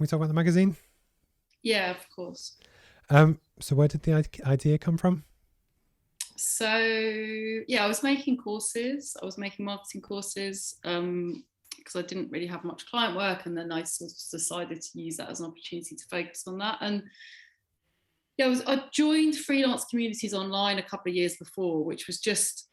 we talk about the magazine? Yeah, of course. So where did the idea come from? So yeah, I was making courses. I was making marketing courses because I didn't really have much client work, and then I sort of decided to use that as an opportunity to focus on that. And yeah, I joined freelance communities online a couple of years before, which was just,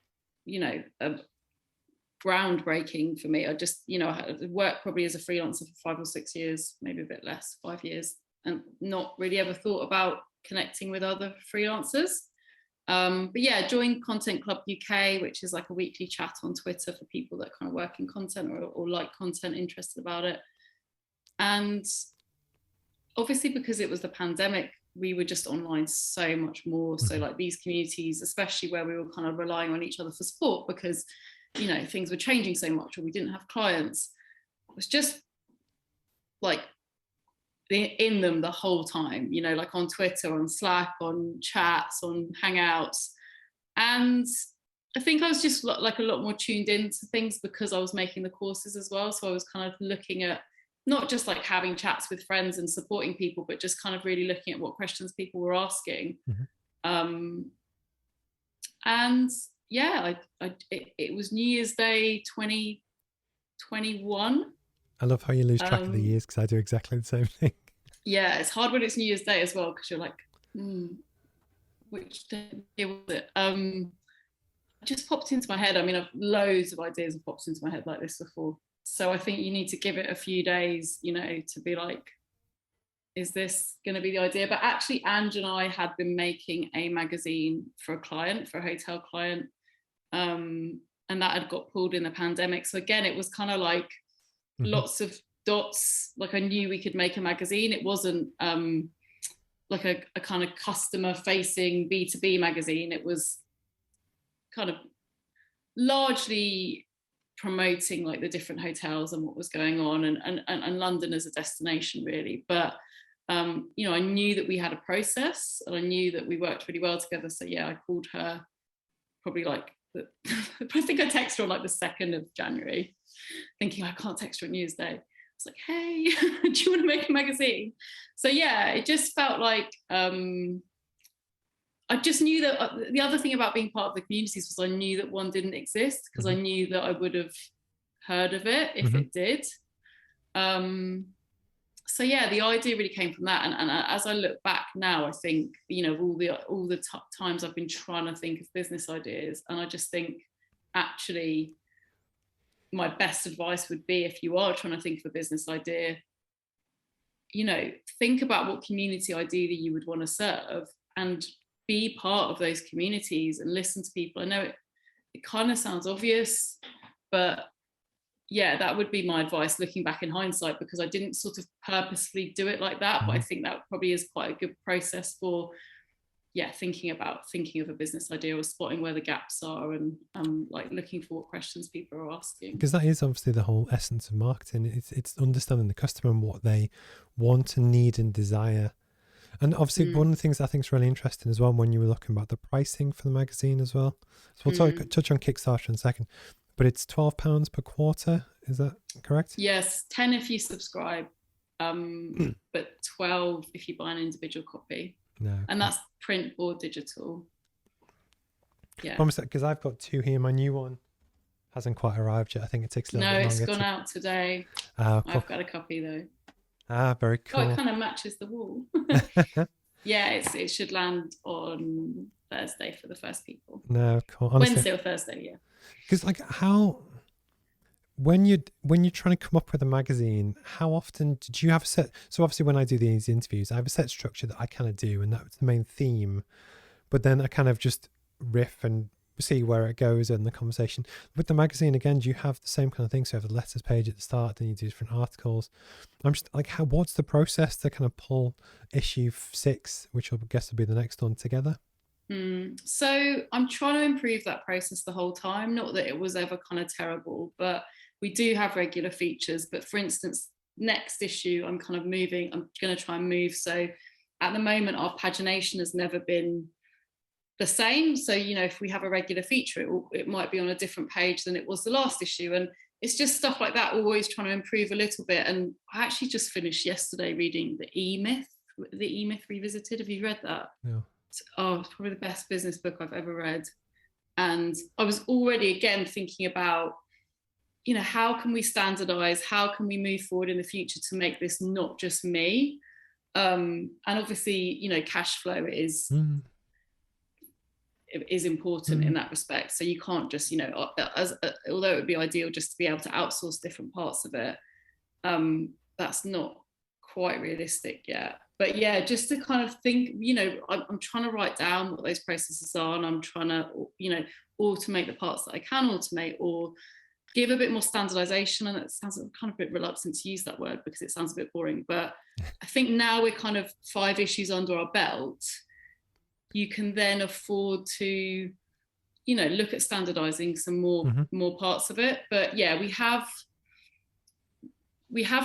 groundbreaking for me. I just, I had worked probably as a freelancer for 5 or 6 years, maybe a bit less, 5 years, and not really ever thought about connecting with other freelancers. But yeah, joined Content Club UK, which is like a weekly chat on Twitter for people that kind of work in content or like content, interested about it. And obviously, because it was the pandemic, we were just online so much more. So like these communities, especially where we were kind of relying on each other for support because, things were changing so much or we didn't have clients, it was just like in them the whole time, like on Twitter, on Slack, on chats, on Hangouts. And I think I was just like a lot more tuned into things because I was making the courses as well. So I was kind of looking at not just like having chats with friends and supporting people, but just kind of really looking at what questions people were asking. And yeah, it was New Year's Day 2021. I love how you lose track of the years because I do exactly the same thing. Yeah, it's hard when it's New Year's Day as well because you're like, which day was it? It just popped into my head. I mean, I've loads of ideas have popped into my head like this before. So I think you need to give it a few days, to be like, is this going to be the idea? But actually, Ange and I had been making a magazine for a client, for a hotel client. And that had got pulled in the pandemic. So again, it was kind of like lots of dots. Like I knew we could make a magazine. It wasn't like a kind of customer facing B2B magazine. It was kind of largely promoting like the different hotels and what was going on and London as a destination really. But I knew that we had a process and I knew that we worked really well together. So yeah, I called her probably like I think I texted her on like the 2nd of January, thinking I can't text her on New Year's Day. I was like, hey, do you want to make a magazine? So yeah, it just felt like I just knew that the other thing about being part of the communities was I knew that one didn't exist because I knew that I would have heard of it if it did. So yeah, the idea really came from that. And as I look back now, I think, all the times I've been trying to think of business ideas, and I just think actually my best advice would be if you are trying to think of a business idea, think about what community ideally you would want to serve and be part of those communities and listen to people. I know it kind of sounds obvious, but yeah, that would be my advice looking back in hindsight, because I didn't sort of purposely do it like that. But I think that probably is quite a good process for, thinking of a business idea or spotting where the gaps are and like looking for what questions people are asking. Because that is obviously the whole essence of marketing. It's understanding the customer and what they want and need and desire. And obviously one of the things I think is really interesting as well when you were looking about the pricing for the magazine as well. So we'll touch on Kickstarter in a second. But it's £12 per quarter, is that correct? Yes, 10 if you subscribe, but 12 if you buy an individual copy. No, and that's print or digital. Yeah. Because I've got 2 here. My new one hasn't quite arrived yet. I think it takes a little bit longer. No, it's gone out today. Cool. I've got a copy though. Very cool. Oh, it kind of matches the wall. Yeah, it should land on Thursday for the first people. No, cool. Honestly, Wednesday or Thursday, yeah. Because like when you're trying to come up with a magazine, how often did you have a set? So obviously when I do these interviews, I have a set structure that I kind of do, and that's the main theme. But then I kind of just riff and see where it goes in the conversation. With the magazine, again, do you have the same kind of thing? So you have the letters page at the start, then you do different articles. I'm just like, what's the process to kind of pull issue 6, which I guess will be the next one, together? So I'm trying to improve that process the whole time. Not that it was ever kind of terrible, but we do have regular features. But for instance, next issue, I'm going to try and move. So at the moment, our pagination has never been the same. So, if we have a regular feature, it might be on a different page than it was the last issue. And it's just stuff like that, always trying to improve a little bit. And I actually just finished yesterday reading the E-Myth Revisited. Have you read that? Yeah. Oh, it's probably the best business book I've ever read. And I was already again thinking about, how can we standardize? How can we move forward in the future to make this not just me? And obviously, cash flow is important in that respect. So you can't just, although it would be ideal just to be able to outsource different parts of it, that's not quite realistic yet. But yeah, just to kind of think, I'm trying to write down what those processes are, and I'm trying to, automate the parts that I can automate, or give a bit more standardization. And it sounds kind of a bit reluctant to use that word because it sounds a bit boring, but I think now we're kind of 5 issues under our belt, you can then afford to, look at standardizing some more parts of it. But yeah, we have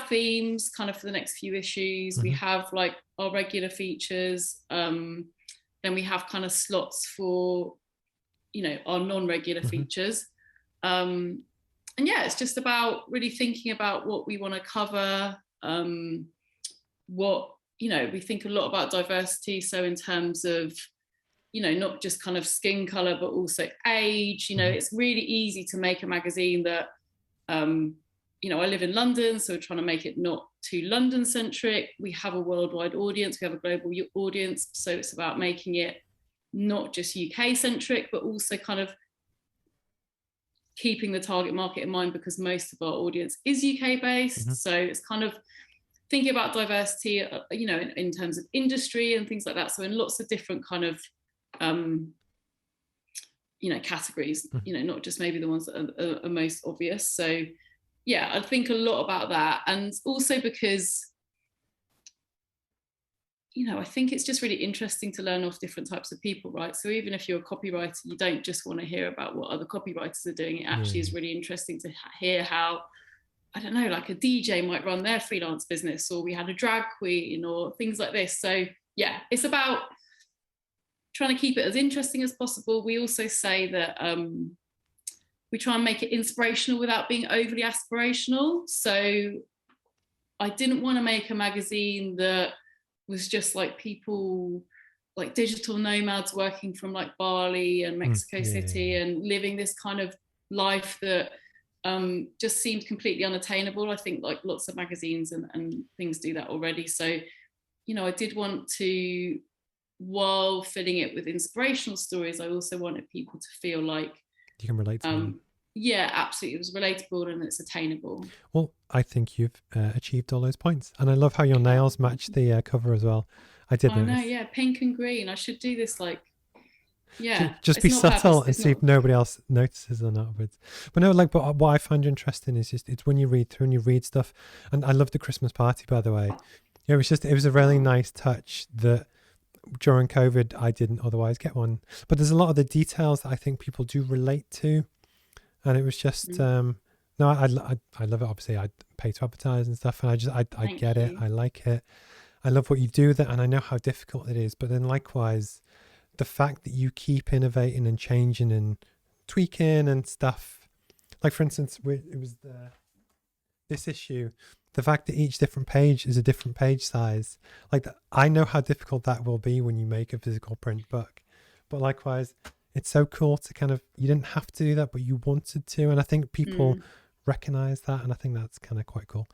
themes kind of for the next few issues. We have like our regular features. Then we have kind of slots for, our non-regular features. And yeah, it's just about really thinking about what we want to cover. We think a lot about diversity. So in terms of, not just kind of skin color, but also age, it's really easy to make a magazine that, I live in London, so we're trying to make it not too London centric. We have a worldwide audience, we have a global audience. So it's about making it not just UK centric, but also kind of keeping the target market in mind, because most of our audience is UK based. So it's kind of thinking about diversity, in terms of industry and things like that. So in lots of different kind of, categories, not just maybe the ones that are most obvious. So yeah, I think a lot about that. And also because, I think it's just really interesting to learn off different types of people, right? So even if you're a copywriter, you don't just want to hear about what other copywriters are doing. It actually is really interesting to hear how, I don't know, like a DJ might run their freelance business, or we had a drag queen, or things like this. So yeah, it's about trying to keep it as interesting as possible. We also say that we try and make it inspirational without being overly aspirational. So I didn't want to make a magazine that was just like people, like digital nomads working from like Bali and Mexico City and living this kind of life that just seemed completely unattainable. I think like lots of magazines and things do that already. So, I did want to, while filling it with inspirational stories, I also wanted people to feel like you can relate to them. Yeah, absolutely. It was relatable and it's attainable. Well, I think you've achieved all those points. And I love how your nails match the cover as well. I know, yeah, pink and green. I should do this just be subtle and see if nobody else notices or not. But no, but what I find interesting is just, it's when you read through and you read stuff. And I love the Christmas party, by the way. It was a really nice touch that during COVID I didn't otherwise get one. But there's a lot of the details that I think people do relate to. And it was just, no, I love it. Obviously, I pay to advertise and stuff, and I get it. I like it. I love what you do with it, and I know how difficult it is. But then likewise, the fact that you keep innovating and changing and tweaking and stuff. Like, for instance, it was this issue, the fact that each different page is a different page size. Like, I know how difficult that will be when you make a physical print book. But likewise, it's so cool to kind of, you didn't have to do that, but you wanted to. And I think people recognize that. And I think that's kind of quite cool.